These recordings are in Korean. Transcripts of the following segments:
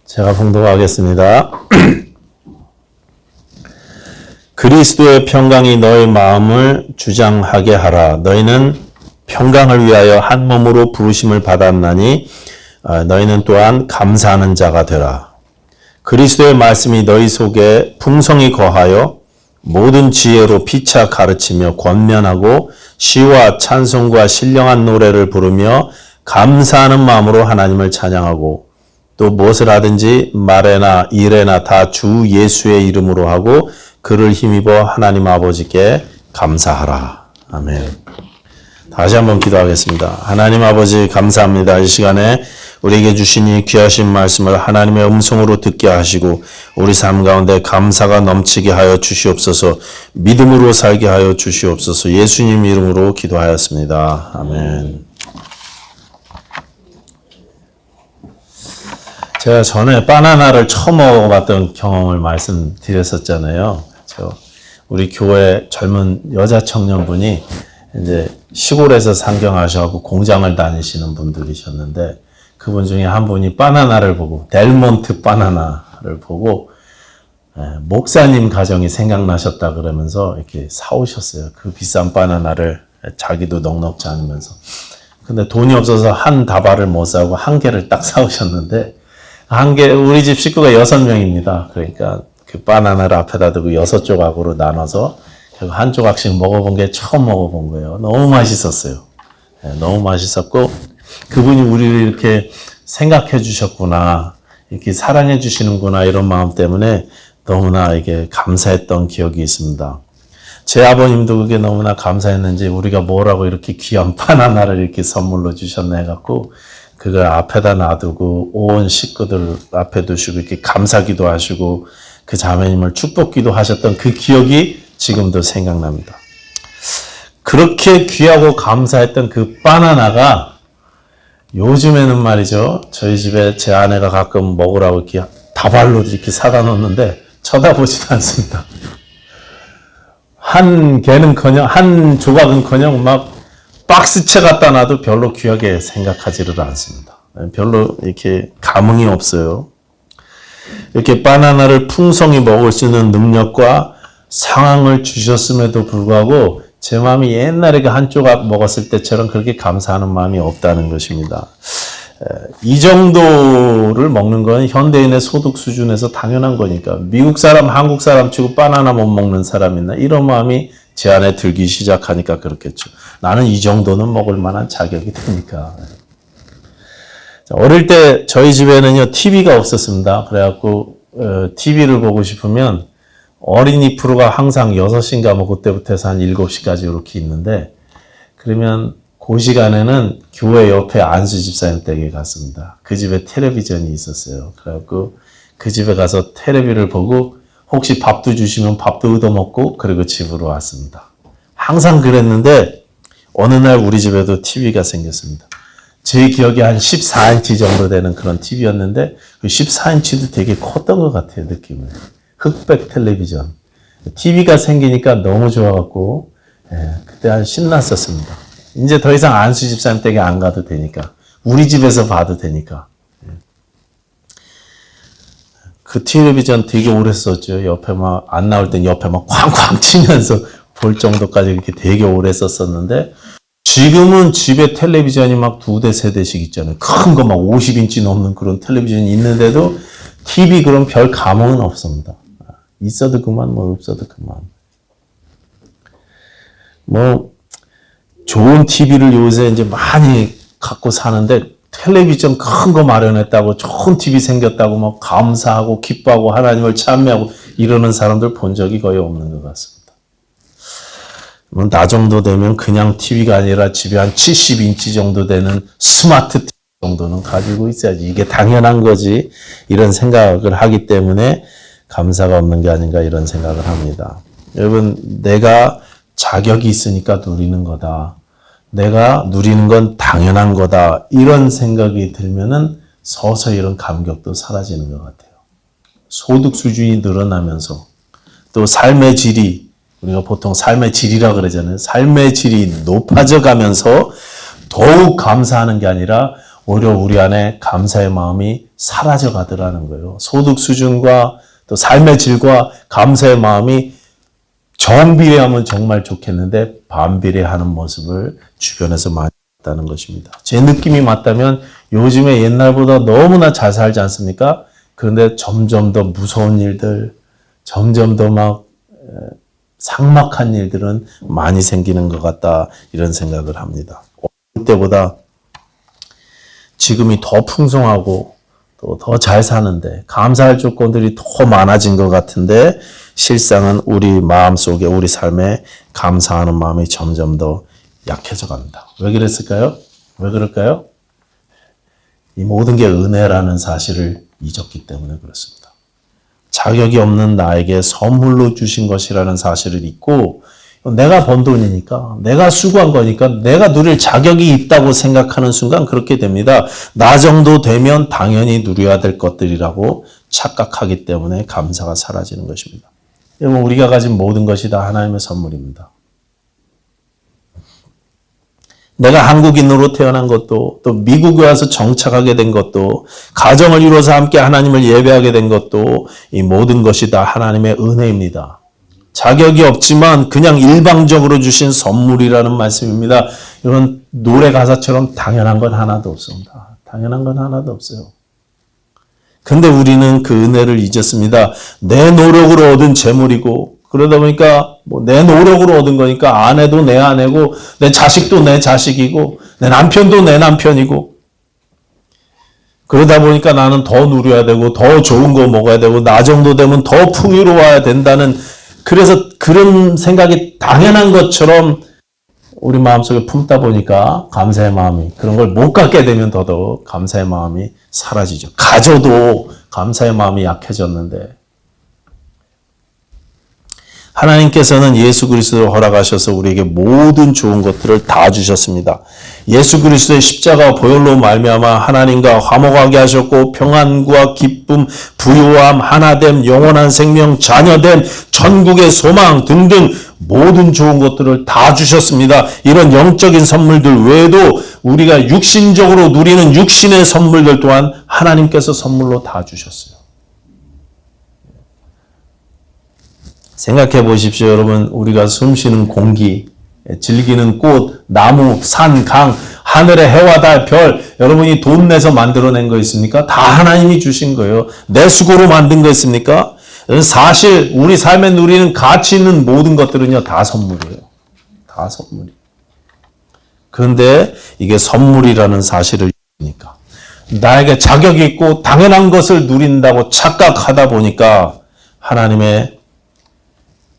제가 봉독하겠습니다. 그리스도의 평강이 너희 마음을 주장하게 하라. 너희는 평강을 위하여 한 몸으로 부르심을 받았나니 너희는 또한 감사하는 자가 되라. 그리스도의 말씀이 너희 속에 풍성히 거하여 모든 지혜로 피차 가르치며 권면하고 시와 찬송과 신령한 노래를 부르며 감사하는 마음으로 하나님을 찬양하고 또 무엇을 하든지 말에나 일에나 다 주 예수의 이름으로 하고 그를 힘입어 하나님 아버지께 감사하라. 아멘. 다시 한번 기도하겠습니다. 하나님 아버지 감사합니다. 이 시간에 우리에게 주신 이 귀하신 말씀을 하나님의 음성으로 듣게 하시고 우리 삶 가운데 감사가 넘치게 하여 주시옵소서. 믿음으로 살게 하여 주시옵소서. 예수님 이름으로 기도하였습니다. 아멘. 제가 전에 바나나를 처음 먹어봤던 경험을 말씀드렸었잖아요. 우리 교회 젊은 여자 청년분이 이제 시골에서 상경하셔서 공장을 다니시는 분들이셨는데 그분 중에 한 분이 바나나를 보고 델몬트 바나나를 보고 목사님 가정이 생각나셨다 그러면서 이렇게 사오셨어요. 그 비싼 바나나를 자기도 넉넉지 않으면서. 근데 돈이 없어서 한 다발을 못 사고 한 개를 딱 사오셨는데 한 개, 우리 집 식구가 6명입니다. 그러니까 그 바나나를 앞에다 두고 6조각으로 나눠서 한 조각씩 먹어본 게 처음 먹어본 거예요. 너무 맛있었어요. 너무 맛있었고, 그분이 우리를 이렇게 생각해 주셨구나, 이렇게 사랑해 주시는구나, 이런 마음 때문에 너무나 이게 감사했던 기억이 있습니다. 제 아버님도 그게 너무나 감사했는지 우리가 뭐라고 이렇게 귀한 바나나를 이렇게 선물로 주셨나 해갖고, 그걸 앞에다 놔두고 온 식구들 앞에 두시고 이렇게 감사기도 하시고 그 자매님을 축복기도 하셨던 그 기억이 지금도 생각납니다. 그렇게 귀하고 감사했던 그 바나나가 요즘에는 말이죠. 저희 집에 제 아내가 가끔 먹으라고 이렇게 다발로 이렇게 사다 놓는데 쳐다보지도 않습니다. 한 개는커녕 한 조각은커녕 막 박스채 갖다 놔도 별로 귀하게 생각하지를 않습니다. 별로 이렇게 감흥이 없어요. 이렇게 바나나를 풍성히 먹을 수 있는 능력과 상황을 주셨음에도 불구하고 제 마음이 옛날에 그 한 조각 먹었을 때처럼 그렇게 감사하는 마음이 없다는 것입니다. 이 정도를 먹는 건 현대인의 소득 수준에서 당연한 거니까 미국 사람, 한국 사람 치고 바나나 못 먹는 사람 있나? 이런 마음이 제 안에 들기 시작하니까 그렇겠죠. 나는 이 정도는 먹을 만한 자격이 되니까. 어릴 때 저희 집에는요, TV가 없었습니다. 그래갖고, TV를 보고 싶으면 어린이 프로가 항상 6시인가 뭐 그때부터 해서 한 7시까지 이렇게 있는데, 그러면 그 시간에는 교회 옆에 안수 집사님 댁에 갔습니다. 그 집에 텔레비전이 있었어요. 그래갖고 그 집에 가서 텔레비를 보고 혹시 밥도 주시면 밥도 얻어먹고 그리고 집으로 왔습니다. 항상 그랬는데 어느 날 우리 집에도 TV가 생겼습니다. 제 기억에 한 14인치 정도 되는 그런 TV였는데 그 14인치도 되게 컸던 것 같아요. 느낌을. 흑백 텔레비전. TV가 생기니까 너무 좋아갖고 그때 한 신났었습니다. 이제 더 이상 안수 집사님 댁에 안 가도 되니까 우리 집에서 봐도 되니까. 그 텔레비전 되게 오래 썼죠. 옆에 막 안 나올 땐 옆에 막 쾅쾅 치면서 볼 정도까지 이렇게 되게 오래 썼었는데 지금은 집에 텔레비전이 막 2대, 3대씩 있잖아요. 큰 거 막 50인치 넘는 그런 텔레비전이 있는데도 TV 그런 별 감흥은 없습니다. 있어도 그만, 뭐 없어도 그만. 뭐 좋은 TV를 요새 이제 많이 갖고 사는데 텔레비전 큰 거 마련했다고 좋은 TV 생겼다고 막 감사하고 기뻐하고 하나님을 찬미하고 이러는 사람들 본 적이 거의 없는 것 같습니다. 뭐 나 정도 되면 그냥 TV가 아니라 집에 한 70인치 정도 되는 스마트 TV 정도는 가지고 있어야지. 이게 당연한 거지. 이런 생각을 하기 때문에 감사가 없는 게 아닌가 이런 생각을 합니다. 여러분, 내가 자격이 있으니까 누리는 거다. 내가 누리는 건 당연한 거다. 이런 생각이 들면은 서서히 이런 감격도 사라지는 것 같아요. 소득 수준이 늘어나면서 또 삶의 질이, 우리가 보통 삶의 질이라 그러잖아요. 삶의 질이 높아져 가면서 더욱 감사하는 게 아니라 오히려 우리 안에 감사의 마음이 사라져 가더라는 거예요. 소득 수준과 또 삶의 질과 감사의 마음이 정비례하면 정말 좋겠는데 반비례하는 모습을 주변에서 많이 봤다는 것입니다. 제 느낌이 맞다면 요즘에 옛날보다 너무나 잘 살지 않습니까? 그런데 점점 더 무서운 일들, 점점 더 막 삭막한 일들은 많이 생기는 것 같다, 이런 생각을 합니다. 어릴 때보다 지금이 더 풍성하고 또 더 잘 사는데 감사할 조건들이 더 많아진 것 같은데 실상은 우리 마음속에, 우리 삶에 감사하는 마음이 점점 더 약해져 갑니다. 왜 그랬을까요? 왜 그럴까요? 이 모든 게 은혜라는 사실을 잊었기 때문에 그렇습니다. 자격이 없는 나에게 선물로 주신 것이라는 사실을 잊고 내가 번 돈이니까, 내가 수고한 거니까 내가 누릴 자격이 있다고 생각하는 순간 그렇게 됩니다. 나 정도 되면 당연히 누려야 될 것들이라고 착각하기 때문에 감사가 사라지는 것입니다. 여러분, 우리가 가진 모든 것이 다 하나님의 선물입니다. 내가 한국인으로 태어난 것도, 또 미국에 와서 정착하게 된 것도, 가정을 이루어서 함께 하나님을 예배하게 된 것도, 이 모든 것이 다 하나님의 은혜입니다. 자격이 없지만 그냥 일방적으로 주신 선물이라는 말씀입니다. 이건 노래 가사처럼 당연한 건 하나도 없습니다. 당연한 건 하나도 없어요. 근데 우리는 그 은혜를 잊었습니다. 내 노력으로 얻은 재물이고, 그러다 보니까 내 노력으로 얻은 거니까 아내도 내 아내고, 내 자식도 내 자식이고, 내 남편도 내 남편이고, 그러다 보니까 나는 더 누려야 되고, 더 좋은 거 먹어야 되고, 나 정도 되면 더 풍요로워야 된다는, 그래서 그런 생각이 당연한 것처럼 우리 마음속에 품다 보니까 감사의 마음이, 그런 걸 못 갖게 되면 더더욱 감사의 마음이 사라지죠. 가져도 감사의 마음이 약해졌는데, 하나님께서는 예수 그리스도를 허락하셔서 우리에게 모든 좋은 것들을 다 주셨습니다. 예수 그리스도의 십자가 보혈로 말미암아 하나님과 화목하게 하셨고, 평안과 기쁨, 부요함, 하나됨, 영원한 생명, 자녀됨, 천국의 소망 등등 모든 좋은 것들을 다 주셨습니다. 이런 영적인 선물들 외에도 우리가 육신적으로 누리는 육신의 선물들 또한 하나님께서 선물로 다 주셨어요. 생각해 보십시오, 여러분. 우리가 숨쉬는 공기, 즐기는 꽃, 나무, 산, 강, 하늘의 해와 달, 별, 여러분이 돈 내서 만들어낸 거 있습니까? 다 하나님이 주신 거예요. 내 수고로 만든 거 있습니까? 사실 우리 삶에 누리는 가치 있는 모든 것들은요, 다 선물이에요. 다 선물이에요. 그런데 이게 선물이라는 사실을 잊으니까, 나에게 자격이 있고 당연한 것을 누린다고 착각하다 보니까 하나님의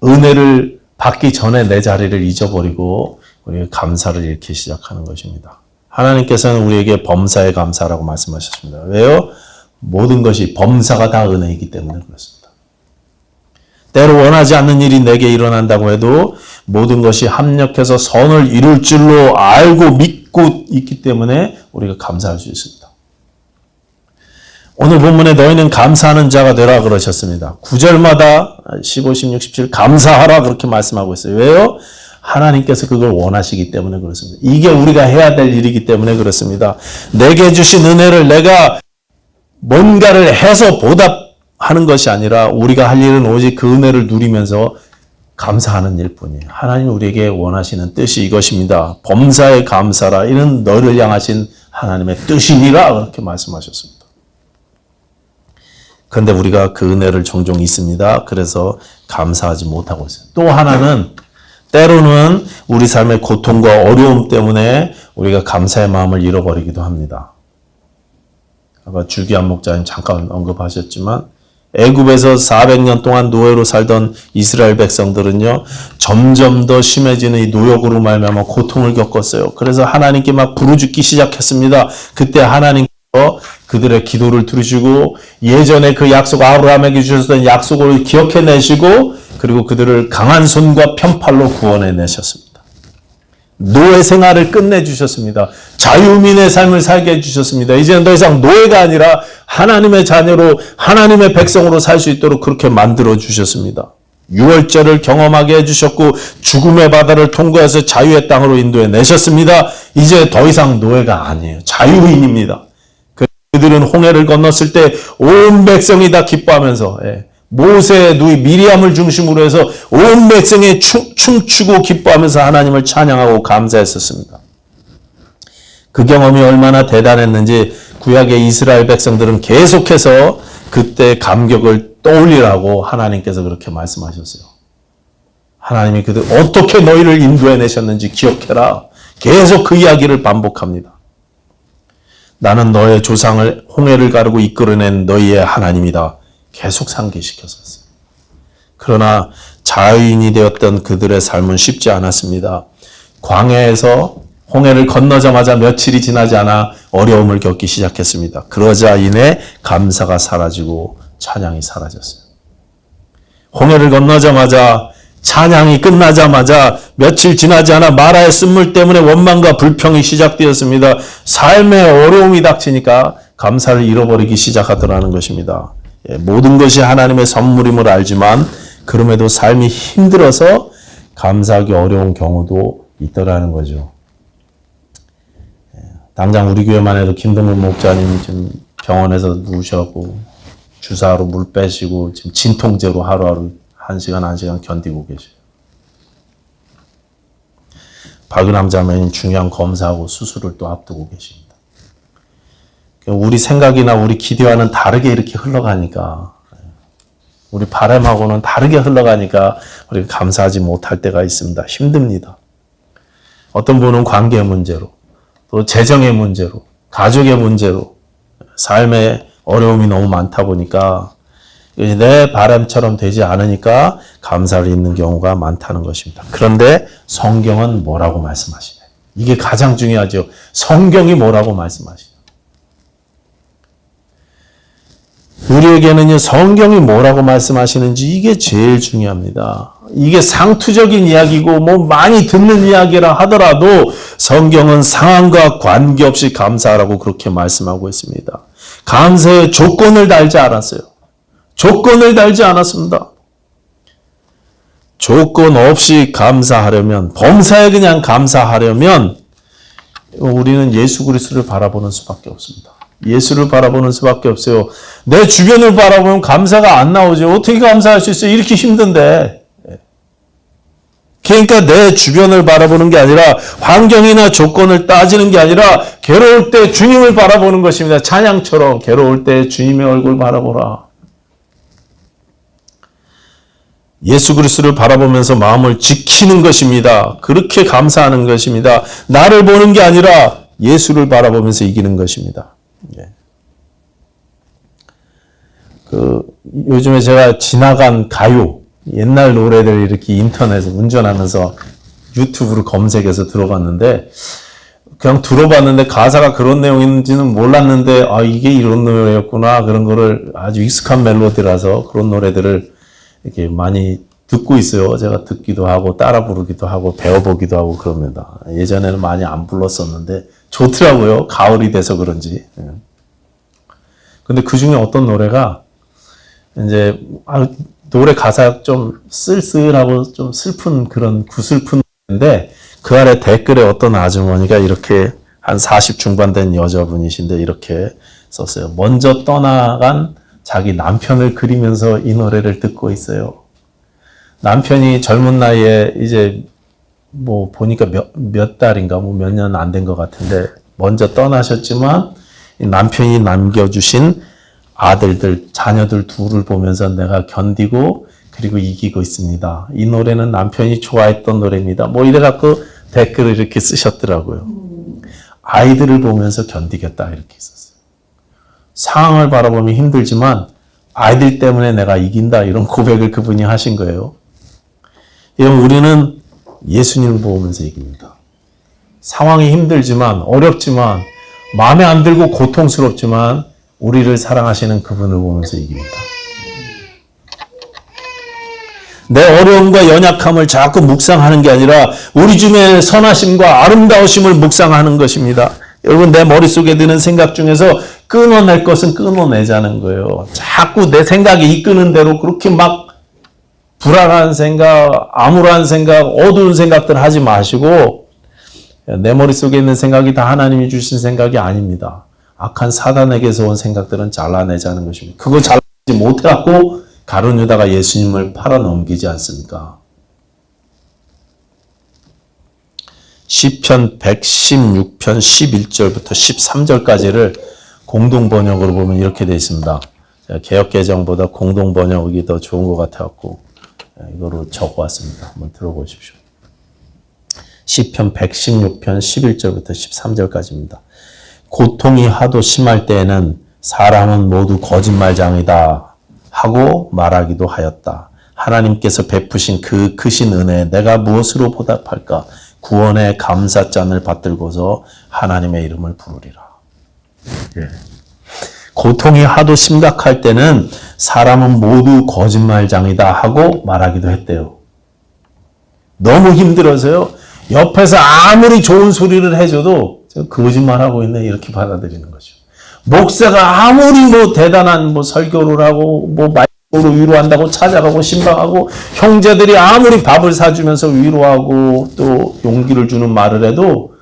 은혜를 받기 전에 내 자리를 잊어버리고 우리가 감사를 잃기 시작하는 것입니다. 하나님께서는 우리에게 범사에 감사라고 말씀하셨습니다. 왜요? 모든 것이 범사가 다 은혜이기 때문에 그렇습니다. 때로 원하지 않는 일이 내게 일어난다고 해도 모든 것이 합력해서 선을 이룰 줄로 알고 믿고 있기 때문에 우리가 감사할 수 있습니다. 오늘 본문에 너희는 감사하는 자가 되라 그러셨습니다. 9절마다 15, 16, 17 감사하라 그렇게 말씀하고 있어요. 왜요? 하나님께서 그걸 원하시기 때문에 그렇습니다. 이게 우리가 해야 될 일이기 때문에 그렇습니다. 내게 주신 은혜를 내가 뭔가를 해서 보답하는 것이 아니라 우리가 할 일은 오직 그 은혜를 누리면서 감사하는 일뿐이에요. 하나님 우리에게 원하시는 뜻이 이것입니다. 범사에 감사라. 이는 너를 향하신 하나님의 뜻이니라 그렇게 말씀하셨습니다. 그런데 우리가 그 은혜를 종종 잊습니다. 그래서 감사하지 못하고 있어요. 또 하나는 때로는 우리 삶의 고통과 어려움 때문에 우리가 감사의 마음을 잃어버리기도 합니다. 아까 주기한 목사님 잠깐 언급하셨지만 애굽에서 400년 동안 노예로 살던 이스라엘 백성들은요, 점점 더 심해지는 이 노역으로 말미암아 고통을 겪었어요. 그래서 하나님께 막 부르짖기 시작했습니다. 그때 하나님께서 그들의 기도를 들으시고 예전에 그 약속, 아브라함에게 주셨던 약속을 기억해내시고 그리고 그들을 강한 손과 편팔로 구원해내셨습니다. 노예 생활을 끝내주셨습니다. 자유민의 삶을 살게 해주셨습니다. 이제는 더 이상 노예가 아니라 하나님의 자녀로, 하나님의 백성으로 살 수 있도록 그렇게 만들어주셨습니다. 유월절을 경험하게 해주셨고 죽음의 바다를 통과해서 자유의 땅으로 인도해 내셨습니다. 이제 더 이상 노예가 아니에요. 자유인입니다. 그들은 홍해를 건넜을 때 온 백성이 다 기뻐하면서 모세의 누이 미리암을 중심으로 해서 온 백성이 춤추고 기뻐하면서 하나님을 찬양하고 감사했었습니다. 그 경험이 얼마나 대단했는지 구약의 이스라엘 백성들은 계속해서 그때 감격을 떠올리라고 하나님께서 그렇게 말씀하셨어요. 하나님이 그들 어떻게 너희를 인도해내셨는지 기억해라. 계속 그 이야기를 반복합니다. 나는 너의 조상을 홍해를 가르고 이끌어낸 너희의 하나님이다. 계속 상기시켰었어요. 그러나 자유인이 되었던 그들의 삶은 쉽지 않았습니다. 광야에서 홍해를 건너자마자 며칠이 지나지 않아 어려움을 겪기 시작했습니다. 그러자 인해 감사가 사라지고 찬양이 사라졌어요. 홍해를 건너자마자 찬양이 끝나자마자 며칠 지나지 않아 마라의 쓴물 때문에 원망과 불평이 시작되었습니다. 삶의 어려움이 닥치니까 감사를 잃어버리기 시작하더라는 것입니다. 모든 것이 하나님의 선물임을 알지만 그럼에도 삶이 힘들어서 감사하기 어려운 경우도 있더라는 거죠. 당장 우리 교회만 해도 김동문 목자님이 지금 병원에서 누우셔갖고 주사로 물 빼시고 지금 진통제로 하루하루 1시간 견디고 계셔요. 박은함 자매님 중요한 검사하고 수술을 또 앞두고 계십니다. 우리 생각이나 우리 기대와는 다르게 이렇게 흘러가니까, 우리 바람하고는 다르게 흘러가니까 우리가 감사하지 못할 때가 있습니다. 힘듭니다. 어떤 분은 관계 문제로, 또 재정의 문제로, 가족의 문제로, 삶의 어려움이 너무 많다 보니까 내 바람처럼 되지 않으니까 감사를 잊는 경우가 많다는 것입니다. 그런데 성경은 뭐라고 말씀하시나요? 이게 가장 중요하죠. 성경이 뭐라고 말씀하시나요? 우리에게는 성경이 뭐라고 말씀하시는지 이게 제일 중요합니다. 이게 상투적인 이야기고 많이 듣는 이야기라 하더라도 성경은 상황과 관계없이 감사하라고 그렇게 말씀하고 있습니다. 감사의 조건을 달지 않았어요. 조건을 달지 않았습니다. 조건 없이 감사하려면, 범사에 그냥 감사하려면 우리는 예수 그리스도를 바라보는 수밖에 없습니다. 예수를 바라보는 수밖에 없어요. 내 주변을 바라보면 감사가 안 나오죠. 어떻게 감사할 수 있어요? 이렇게 힘든데. 그러니까 내 주변을 바라보는 게 아니라 환경이나 조건을 따지는 게 아니라 괴로울 때 주님을 바라보는 것입니다. 찬양처럼 괴로울 때 주님의 얼굴 바라보라. 예수 그리스도를 바라보면서 마음을 지키는 것입니다. 그렇게 감사하는 것입니다. 나를 보는 게 아니라 예수를 바라보면서 이기는 것입니다. 요즘에 제가 지나간 가요, 옛날 노래들 이렇게 인터넷에 운전하면서 유튜브를 검색해서 들어봤는데, 그냥 들어봤는데 가사가 그런 내용인지는 몰랐는데, 이게 이런 노래였구나. 그런 거를 아주 익숙한 멜로디라서 그런 노래들을 이렇게 많이 듣고 있어요. 제가 듣기도 하고 따라 부르기도 하고 배워보기도 하고 그럽니다. 예전에는 많이 안 불렀었는데 좋더라고요. 가을이 돼서 그런지. 근데 그 중에 어떤 노래가 이제 노래 가사 좀 쓸쓸하고 좀 슬픈 그런 구슬픈 노래인데 그 아래 댓글에 어떤 아주머니가 이렇게 한 40 중반 된 여자분이신데 이렇게 썼어요. 먼저 떠나간 자기 남편을 그리면서 이 노래를 듣고 있어요. 남편이 젊은 나이에 이제 보니까 몇 달인가 몇 년 안 된 것 같은데 먼저 떠나셨지만 남편이 남겨주신 아들들, 자녀들 둘을 보면서 내가 견디고 그리고 이기고 있습니다. 이 노래는 남편이 좋아했던 노래입니다. 이래갖고 댓글을 이렇게 쓰셨더라고요. 아이들을 보면서 견디겠다 이렇게 썼어요. 상황을 바라보면 힘들지만 아이들 때문에 내가 이긴다 이런 고백을 그분이 하신 거예요. 우리는 예수님을 보면서 이깁니다. 상황이 힘들지만 어렵지만 마음에 안 들고 고통스럽지만 우리를 사랑하시는 그분을 보면서 이깁니다. 내 어려움과 연약함을 자꾸 묵상하는 게 아니라 우리 중에 선하심과 아름다우심을 묵상하는 것입니다. 여러분 내 머릿속에 드는 생각 중에서 끊어낼 것은 끊어내자는 거예요. 자꾸 내 생각이 이끄는 대로 그렇게 막 불안한 생각, 암울한 생각, 어두운 생각들 하지 마시고 내 머릿속에 있는 생각이 다 하나님이 주신 생각이 아닙니다. 악한 사단에게서 온 생각들은 잘라내자는 것입니다. 그거 잘라내지 못해갖고 가룟 유다가 예수님을 팔아넘기지 않습니까? 시편 116편 11절부터 13절까지를 공동번역으로 보면 이렇게 되어 있습니다. 개역개정보다 공동번역이 더 좋은 것 같아갖고 이거로 적어왔습니다. 한번 들어보십시오. 시편 116편 11절부터 13절까지입니다. 고통이 하도 심할 때에는 사람은 모두 거짓말장이다 하고 말하기도 하였다. 하나님께서 베푸신 그 크신 은혜에 내가 무엇으로 보답할까? 구원의 감사잔을 받들고서 하나님의 이름을 부르리라. 예. 고통이 하도 심각할 때는 사람은 모두 거짓말장이다 하고 말하기도 했대요. 너무 힘들어서요. 옆에서 아무리 좋은 소리를 해줘도 거짓말하고 있네 이렇게 받아들이는 거죠. 목사가 아무리 대단한 설교를 하고 말로 위로한다고 찾아가고 신방하고 형제들이 아무리 밥을 사주면서 위로하고 또 용기를 주는 말을 해도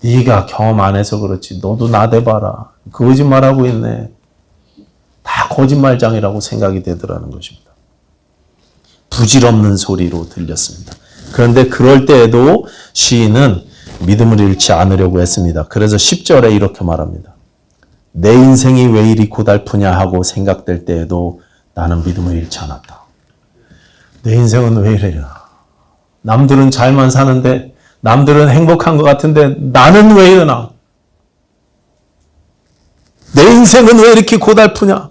네가 경험 안 해서 그렇지 너도 나대봐라. 거짓말하고 있네. 다 거짓말장이라고 생각이 되더라는 것입니다. 부질없는 소리로 들렸습니다. 그런데 그럴 때에도 시인은 믿음을 잃지 않으려고 했습니다. 그래서 10절에 이렇게 말합니다. 내 인생이 왜 이리 고달프냐 하고 생각될 때에도 나는 믿음을 잃지 않았다. 내 인생은 왜 이래요? 남들은 잘만 사는데 남들은 행복한 것 같은데 나는 왜 이러나? 내 인생은 왜 이렇게 고달프냐?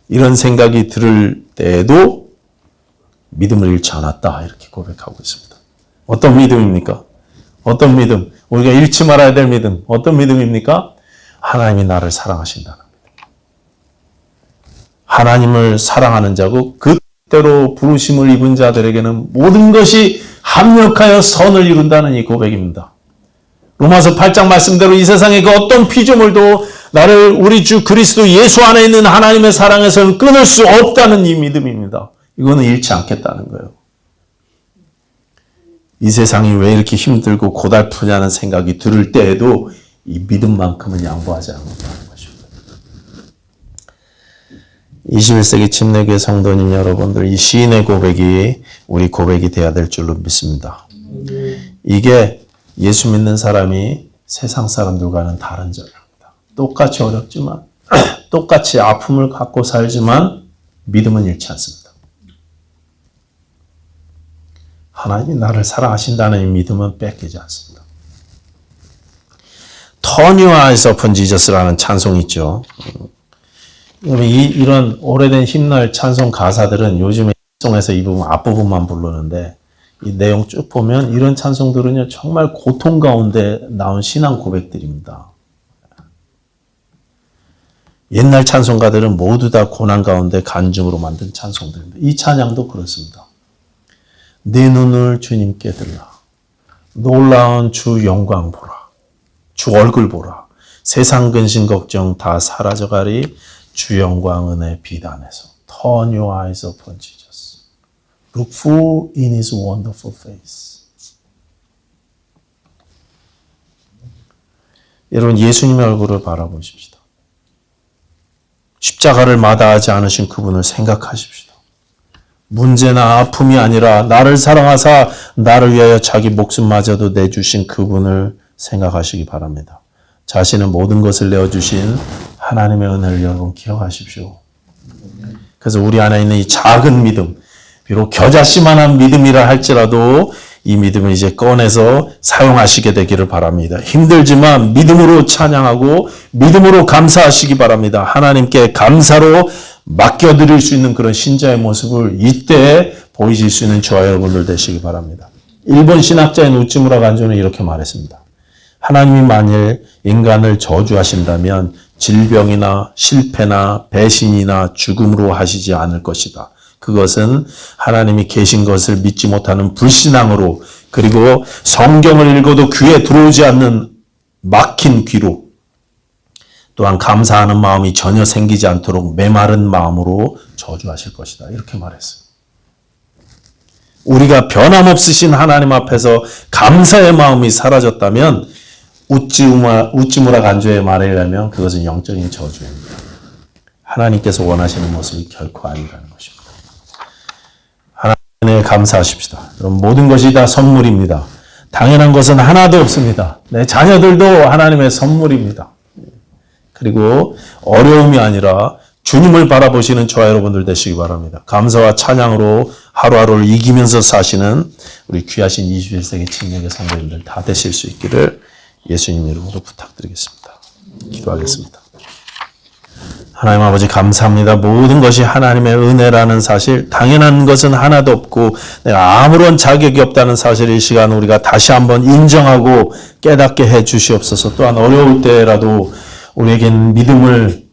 이런 생각이 들을 때에도 믿음을 잃지 않았다. 이렇게 고백하고 있습니다. 어떤 믿음입니까? 어떤 믿음? 우리가 잃지 말아야 될 믿음. 어떤 믿음입니까? 하나님이 나를 사랑하신다는 믿음. 하나님을 사랑하는 자고 그때로 부르심을 입은 자들에게는 모든 것이 합력하여 선을 이룬다는 이 고백입니다. 로마서 8장 말씀대로 이 세상의 그 어떤 피조물도 나를 우리 주 그리스도 예수 안에 있는 하나님의 사랑에서는 끊을 수 없다는 이 믿음입니다. 이거는 잃지 않겠다는 거예요. 이 세상이 왜 이렇게 힘들고 고달프냐는 생각이 들을 때에도 이 믿음만큼은 양보하지 않는다는 것입니다. 21세기 침례교회 성도님 여러분들, 이 시인의 고백이 우리 고백이 돼야 될 줄로 믿습니다. 이게 예수 믿는 사람이 세상 사람들과는 다른 점입니다. 똑같이 어렵지만, 똑같이 아픔을 갖고 살지만 믿음은 잃지 않습니다. 하나님이 나를 사랑하신다는 이 믿음은 뺏기지 않습니다. Turn your eyes upon Jesus라는 찬송이 있죠. 이런 오래된 흰날 찬송 가사들은 요즘에 찬송에서 이 부분 앞부분만 부르는데 이 내용 쭉 보면 이런 찬송들은요 정말 고통 가운데 나온 신앙 고백들입니다. 옛날 찬송가들은 모두 다 고난 가운데 간증으로 만든 찬송들입니다. 이 찬양도 그렇습니다. 네 눈을 주님께 들라. 놀라운 주 영광 보라. 주 얼굴 보라. 세상 근심 걱정 다 사라져가리. 주 영광 은혜 비단에서. Turn your eyes upon Jesus. Look full in his wonderful face. 여러분 예수님의 얼굴을 바라보십시다. 십자가를 마다하지 않으신 그분을 생각하십시다. 문제나 아픔이 아니라 나를 사랑하사 나를 위하여 자기 목숨마저도 내주신 그분을 생각하시기 바랍니다. 자신의 모든 것을 내어주신 하나님의 은혜를 여러분 기억하십시오. 그래서 우리 안에 있는 이 작은 믿음, 비록 겨자씨만한 믿음이라 할지라도 이 믿음을 이제 꺼내서 사용하시게 되기를 바랍니다. 힘들지만 믿음으로 찬양하고 믿음으로 감사하시기 바랍니다. 하나님께 감사로 맡겨드릴 수 있는 그런 신자의 모습을 이때 보이실 수 있는 저와 여러분들 되시기 바랍니다. 일본 신학자인 우찌무라 간조는 이렇게 말했습니다. 하나님이 만일 인간을 저주하신다면 질병이나 실패나 배신이나 죽음으로 하시지 않을 것이다. 그것은 하나님이 계신 것을 믿지 못하는 불신앙으로 그리고 성경을 읽어도 귀에 들어오지 않는 막힌 귀로 또한 감사하는 마음이 전혀 생기지 않도록 메마른 마음으로 저주하실 것이다. 이렇게 말했어요. 우리가 변함없으신 하나님 앞에서 감사의 마음이 사라졌다면 우찌무라 간주에 말하려면 그것은 영적인 저주입니다. 하나님께서 원하시는 모습이 결코 아니라는 것입니다. 하나님에 감사하십시다. 여러분, 모든 것이 다 선물입니다. 당연한 것은 하나도 없습니다. 내 자녀들도 하나님의 선물입니다. 그리고 어려움이 아니라 주님을 바라보시는 저와 여러분들 되시기 바랍니다. 감사와 찬양으로 하루하루를 이기면서 사시는 우리 귀하신 21세기青年의 성도님들 다 되실 수 있기를 예수님 이름으로 부탁드리겠습니다. 기도하겠습니다. 하나님 아버지 감사합니다. 모든 것이 하나님의 은혜라는 사실, 당연한 것은 하나도 없고 내가 아무런 자격이 없다는 사실을 이 시간 우리가 다시 한번 인정하고 깨닫게 해 주시옵소서. 또한 어려울 때라도 우리에겐 믿음을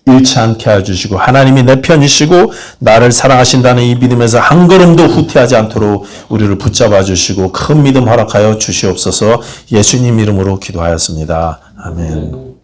잃지 않게 해주시고 하나님이 내 편이시고 나를 사랑하신다는 이 믿음에서 한 걸음도 후퇴하지 않도록 우리를 붙잡아 주시고 큰 믿음 허락하여 주시옵소서. 예수님 이름으로 기도하였습니다. 아멘.